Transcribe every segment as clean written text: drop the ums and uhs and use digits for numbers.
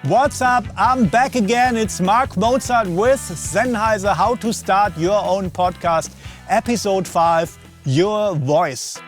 What's up? I'm back again. It's Marc Mozart with Sennheiser, How to Start Your Own Podcast, Episode 5, Your Voice.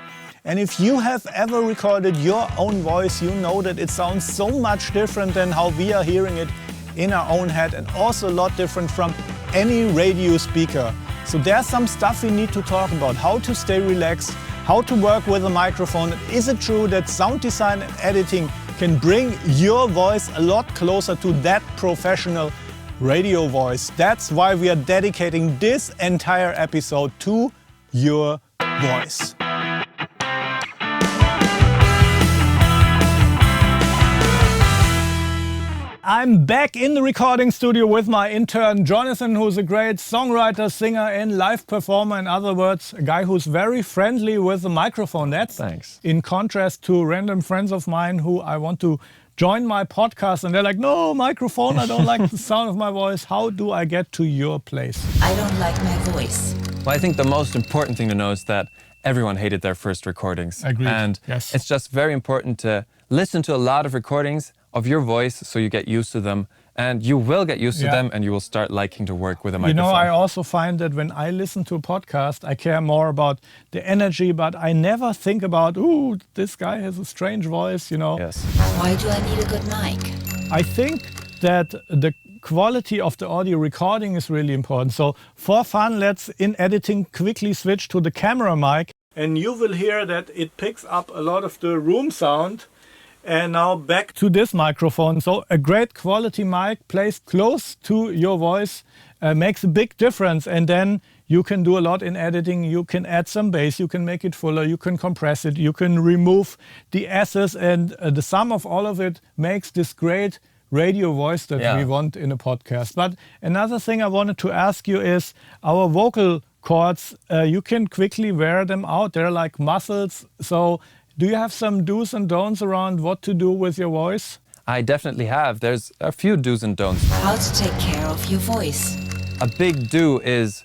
And if you have ever recorded your own voice, you know that it sounds so much different than how we are hearing it in our own head, and also a lot different from any radio speaker. So there's some stuff we need to talk about: how to stay relaxed, how to work with a microphone. Is it true that sound design and editing can bring your voice a lot closer to that professional radio voice? That's why we are dedicating this entire episode to your voice. I'm back in the recording studio with my intern Jonathan, who's a great songwriter, singer and live performer. In other words, a guy who's very friendly with the microphone. That's Thanks. In contrast to random friends of mine who I want to join my podcast and they're like, no, microphone, I don't like the sound of my voice. How do I get to your place? I don't like my voice. Well, I think the most important thing to know is that everyone hated their first recordings. Agreed. And yes. It's just very important to listen to a lot of recordings of your voice so you get used to them. And you will get used to them and you will start liking to work with a microphone. You know, I also find that when I listen to a podcast, I care more about the energy, but I never think about, ooh, this guy has a strange voice, you know. Yes. Why do I need a good mic? I think that the quality of the audio recording is really important. So for fun, let's in editing quickly switch to the camera mic. And you will hear that it picks up a lot of the room sound. And now back to this microphone. So a great quality mic placed close to your voice makes a big difference. And then you can do a lot in editing. You can add some bass, you can make it fuller, you can compress it, you can remove the S's. And the sum of all of it makes this great radio voice that we want in a podcast. But another thing I wanted to ask you is our vocal cords, you can quickly wear them out. They're like muscles. So do you have some do's and don'ts around what to do with your voice? I definitely have. There's a few do's and don'ts. How to take care of your voice. A big do is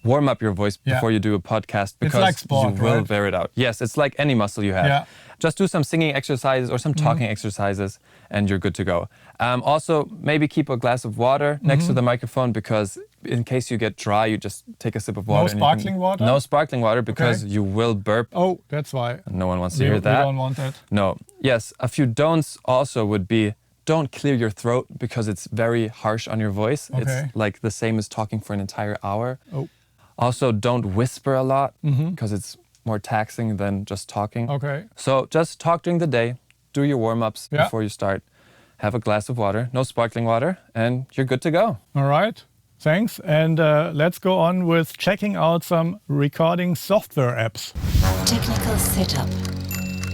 warm up your voice before you do a podcast, because like sport, you will right? wear it out. Yes, it's like any muscle you have. Yeah. Just do some singing exercises or some talking exercises and you're good to go. Also, maybe keep a glass of water next to the microphone, because in case you get dry, you just take a sip of water. No sparkling water? No sparkling water, because you will burp. Oh, that's why. No one wants to hear that. We don't want that. No. Yes, a few don'ts also would be: don't clear your throat, because it's very harsh on your voice. Okay. It's like the same as talking for an entire hour. Oh. Also, don't whisper a lot, because it's more taxing than just talking. Okay. So just talk during the day, do your warm-ups before you start, have a glass of water, no sparkling water, and you're good to go. All right. Thanks. And let's go on with checking out some recording software apps. Technical setup.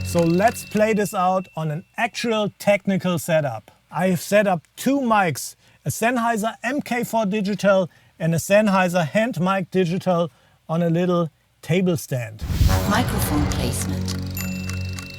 So let's play this out on an actual technical setup. I've set up two mics, a Sennheiser MK4 Digital and a Sennheiser Hand Mic Digital, on a little table stand. Microphone placement.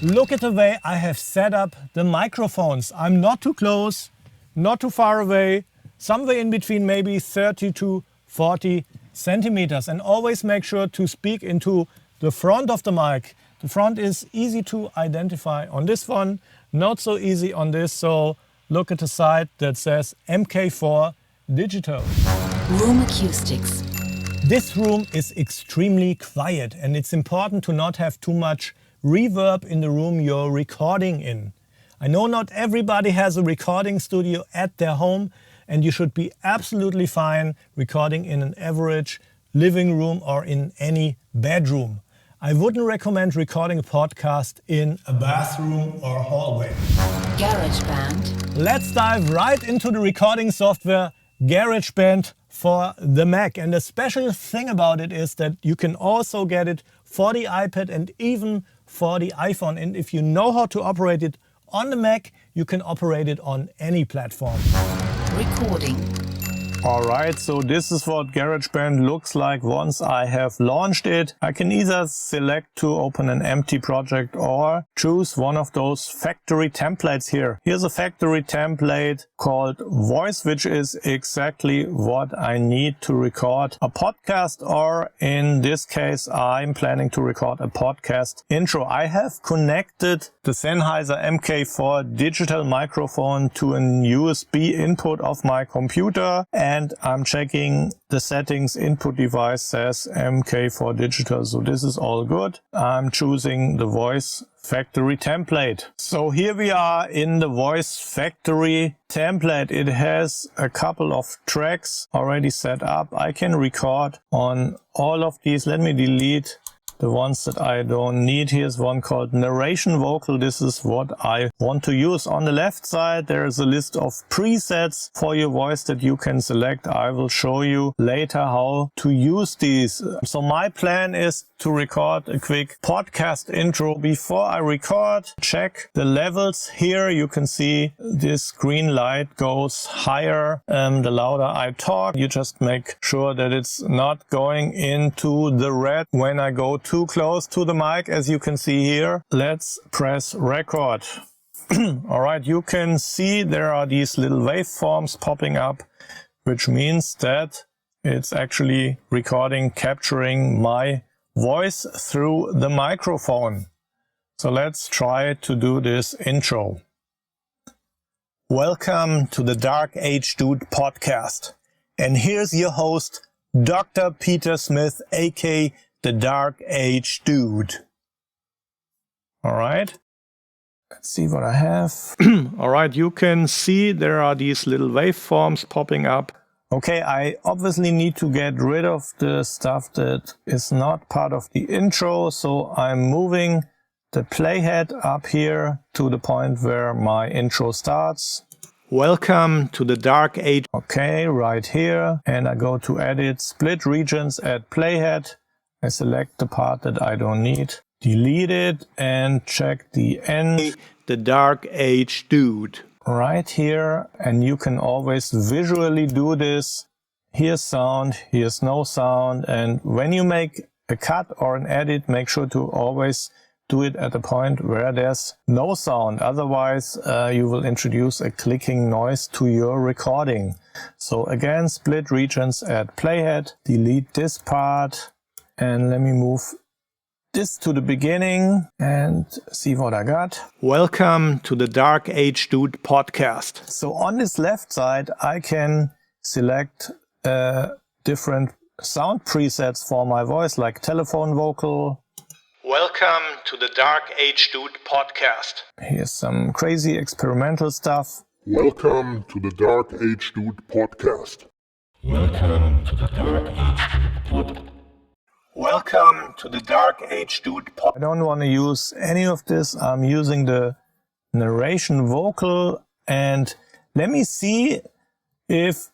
Look at the way I have set up the microphones. I'm not too close, not too far away, somewhere in between, maybe 30 to 40 centimeters. And always make sure to speak into the front of the mic. The front is easy to identify on this one, not so easy on this. So look at the side that says MK4 Digital. Room acoustics. This room is extremely quiet, and it's important to not have too much reverb in the room you're recording in. I know not everybody has a recording studio at their home, and you should be absolutely fine recording in an average living room or in any bedroom. I wouldn't recommend recording a podcast in a bathroom or hallway. GarageBand. Let's dive right into the recording software GarageBand for the Mac. And the special thing about it is that you can also get it for the iPad and even for the iPhone. And if you know how to operate it on the Mac, you can operate it on any platform. Recording. Alright, so this is what GarageBand looks like once I have launched it. I can either select to open an empty project or choose one of those factory templates here. Here's a factory template called Voice, which is exactly what I need to record a podcast, or in this case, I'm planning to record a podcast intro. I have connected the Sennheiser MK4 digital microphone to an USB input of my computer, and I'm checking the settings. Input device says MK4 digital, so this is all good. I'm choosing the Voice factory template. So here we are in the Voice factory template. It has a couple of tracks already set up. I can record on all of these. Let me delete the ones that I don't need. Here's one called narration vocal. This is what I want to use. On the left side, there is a list of presets for your voice that you can select. I will show you later how to use these. So my plan is to record a quick podcast intro. Before I record, check the levels. Here you can see this green light goes higher the louder I talk. You just make sure that it's not going into the red when I go too close to the mic, as you can see here. Let's press record. Alright, you can see there are these little waveforms popping up, which means that it's actually recording, capturing my voice through the microphone. So let's try to do this intro. Welcome to the Dark Age Dude podcast. And here's your host, Dr. Peter Smith, aka the Dark Age Dude. Alright. Let's see what I have. Alright, you can see there are these little waveforms popping up. Okay, I obviously need to get rid of the stuff that is not part of the intro, so I'm moving the playhead up here to the point where my intro starts. Welcome to the Dark Age. Okay, right here, and I go to Edit, Split Regions, Add Playhead. I select the part that I don't need, delete it, and check the end. The Dark Age Dude. Right here, and you can always visually do this. Here's sound, here's no sound, and when you make a cut or an edit, make sure to always do it at the point where there's no sound. Otherwise, you will introduce a clicking noise to your recording. So again, split regions, add playhead, delete this part, and let me move this to the beginning and see what I got. Welcome to the Dark Age Dude podcast. So on this left side, I can select different sound presets for my voice, like telephone vocal. Welcome to the Dark Age Dude podcast. Here's some crazy experimental stuff. Welcome to the Dark Age Dude podcast. Welcome to the Dark Age Dude podcast. Welcome to the Dark Age Dude podcast. I don't want to use any of this. I'm using the narration vocal, and let me see if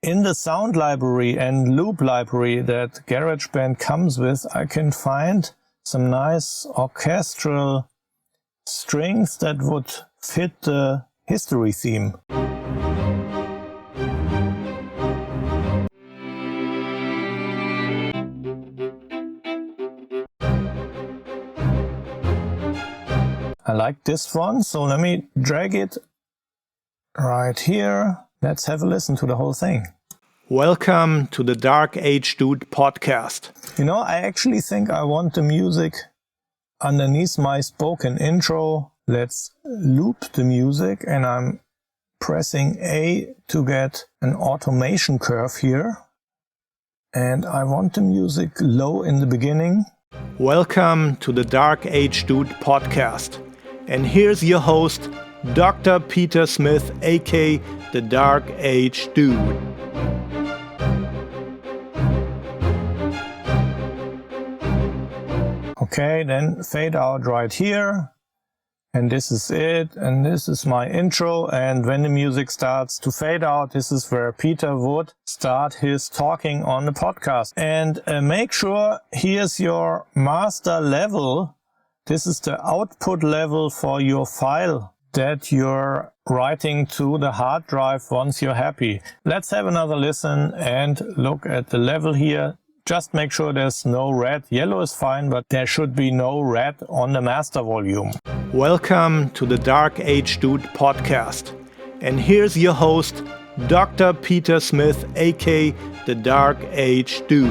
in the sound library and loop library that GarageBand comes with, I can find some nice orchestral strings that would fit the history theme. I like this one, so let me drag it right here. Let's have a listen to the whole thing. Welcome to the Dark Age Dude podcast. You know, I actually think I want the music underneath my spoken intro. Let's loop the music, and I'm pressing A to get an automation curve here. And I want the music low in the beginning. Welcome to the Dark Age Dude podcast. And here's your host, Dr. Peter Smith, aka the Dark Age Dude. Okay, then fade out right here. And this is it. And this is my intro. And when the music starts to fade out, this is where Peter would start his talking on the podcast. And make sure here's your master level. This is the output level for your file that you're writing to the hard drive once you're happy. Let's have another listen and look at the level here. Just make sure there's no red. Yellow is fine, but there should be no red on the master volume. Welcome to the Dark Age Dude podcast. And here's your host, Dr. Peter Smith, aka the Dark Age Dude.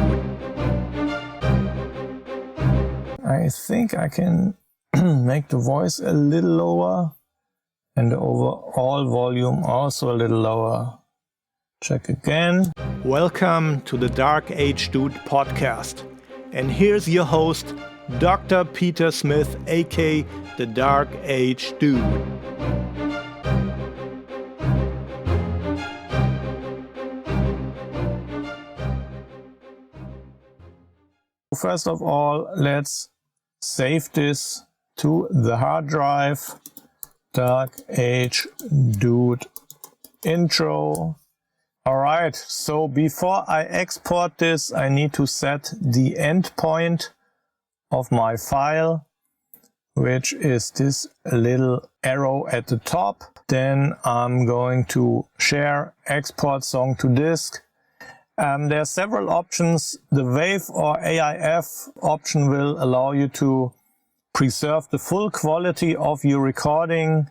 I think I can make the voice a little lower and the overall volume also a little lower. Check again. Welcome to the Dark Age Dude podcast. And here's your host, Dr. Peter Smith, aka the Dark Age Dude. First of all, let's save this to the hard drive. Dark Age Dude intro. Alright, so before I export this, I need to set the endpoint of my file, which is this little arrow at the top. Then I'm going to share export song to disk. There are several options. The WAV or AIF option will allow you to preserve the full quality of your recording.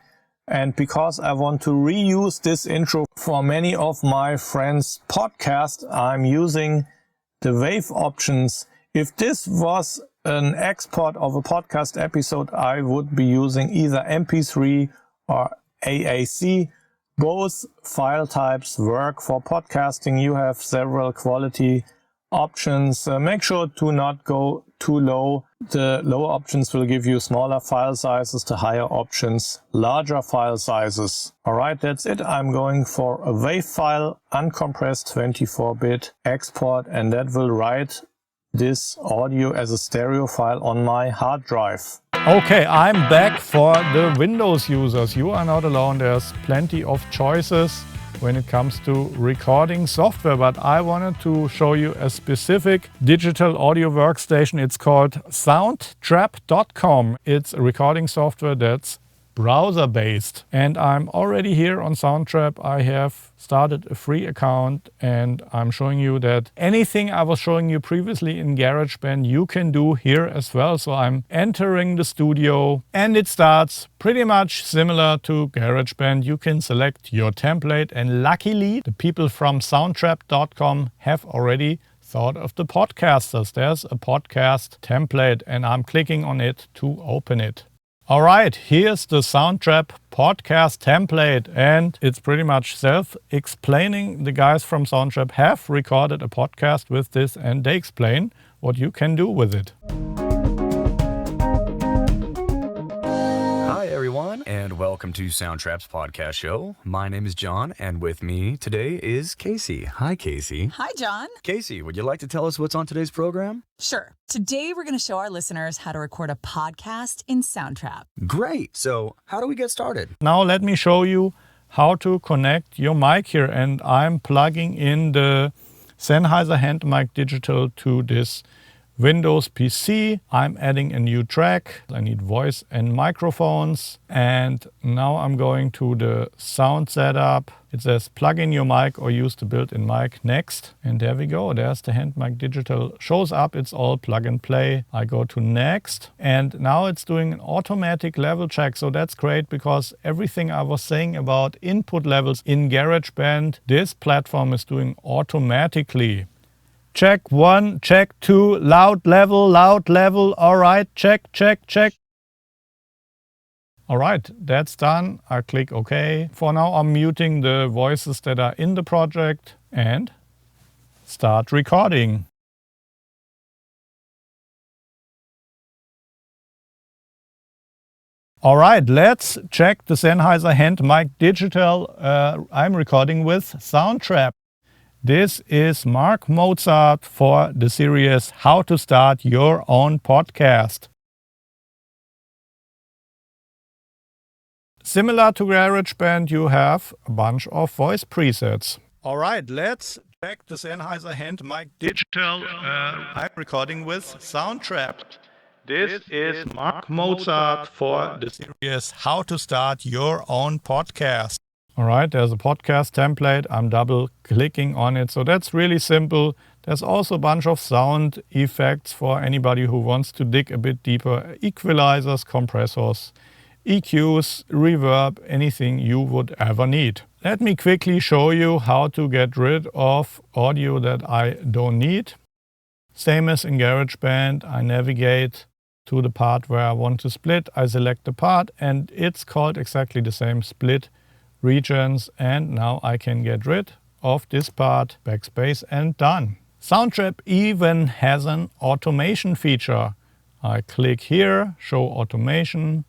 And because I want to reuse this intro for many of my friends' podcasts, I'm using the WAV options. If this was an export of a podcast episode, I would be using either MP3 or AAC. Both file types work for podcasting. You have several quality options. Make sure to not go too low. The lower options will give you smaller file sizes, the higher options larger file sizes. Alright, that's it. I'm going for a WAV file, uncompressed 24-bit export, and that will write this audio as a stereo file on my hard drive. Okay, I'm back for the Windows users. You are not alone. There's plenty of choices when it comes to recording software, but I wanted to show you a specific digital audio workstation. It's called Soundtrap.com. It's a recording software that's browser-based. And I'm already here on Soundtrap. I have started a free account and I'm showing you that anything I was showing you previously in GarageBand, you can do here as well. So I'm entering the studio and it starts pretty much similar to GarageBand. You can select your template and luckily the people from Soundtrap.com have already thought of the podcasters. There's a podcast template and I'm clicking on it to open it. Alright, here's the Soundtrap podcast template and it's pretty much self-explaining. The guys from Soundtrap have recorded a podcast with this and they explain what you can do with it. Hi everyone, and welcome to Soundtrap's podcast show. My name is John, and with me today is Casey. Hi, Casey. Hi, John. Casey, would you like to tell us what's on today's program? Sure. Today we're going to show our listeners how to record a podcast in Soundtrap. Great. So, how do we get started? Now let me show you how to connect your mic here, and I'm plugging in the Sennheiser hand mic digital to this Windows PC. I'm adding a new track. I need voice and microphones. And now I'm going to the sound setup. It says plug in your mic or use the built-in mic next. And there we go. There's the hand mic digital. Shows up. It's all plug and play. I go to next. And now it's doing an automatic level check. So that's great because everything I was saying about input levels in GarageBand, this platform is doing automatically. Check 1, check 2, loud level, all right, check. All right, that's done. I click OK. For now, I'm muting the voices that are in the project and start recording. All right, let's check the Sennheiser hand mic digital I'm recording with Soundtrap. This is Marc Mozart for the series How to Start Your Own Podcast. Similar to GarageBand, you have a bunch of voice presets. All right, let's check the Sennheiser hand mic digital I'm recording with Soundtrap. This is Marc Mozart for the series How to Start Your Own Podcast. All right, there's a podcast template. I'm double clicking on it. So that's really simple. There's also a bunch of sound effects for anybody who wants to dig a bit deeper. Equalizers, compressors, EQs, reverb, anything you would ever need. Let me quickly show you how to get rid of audio that I don't need. Same as in GarageBand, I navigate to the part where I want to split. I select the part and it's called exactly the same, split regions, and now I can get rid of this part, backspace, and done. Soundtrap even has an automation feature. I click here, show automation,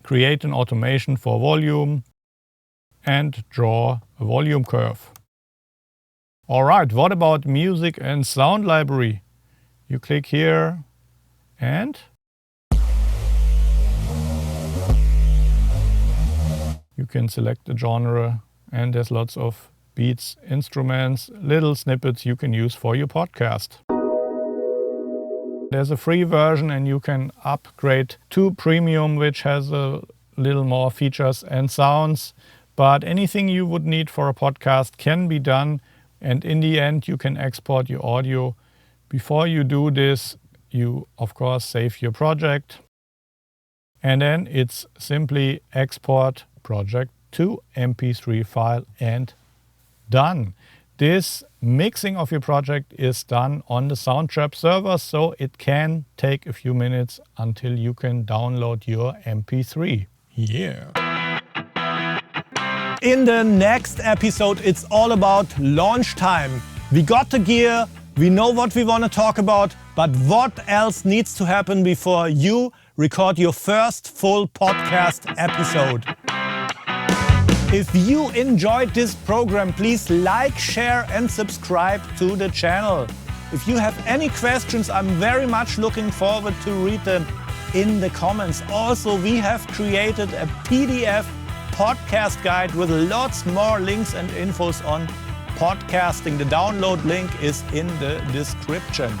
create an automation for volume, and draw a volume curve. All right, what about music and sound library? You click here and you can select the genre, and there's lots of beats, instruments, little snippets you can use for your podcast. There's a free version and you can upgrade to premium, which has a little more features and sounds. But anything you would need for a podcast can be done. And in the end, you can export your audio. Before you do this, you, of course, save your project. And then it's simply export project to MP3 file and done. This mixing of your project is done on the Soundtrap server, so it can take a few minutes until you can download your MP3. Yeah. In the next episode, it's all about launch time. We got the gear, we know what we want to talk about, but what else needs to happen before you record your first full podcast episode? If you enjoyed this program, please like, share and subscribe to the channel. If you have any questions, I'm very much looking forward to read them in the comments. Also, we have created a PDF podcast guide with lots more links and infos on podcasting. The download link is in the description.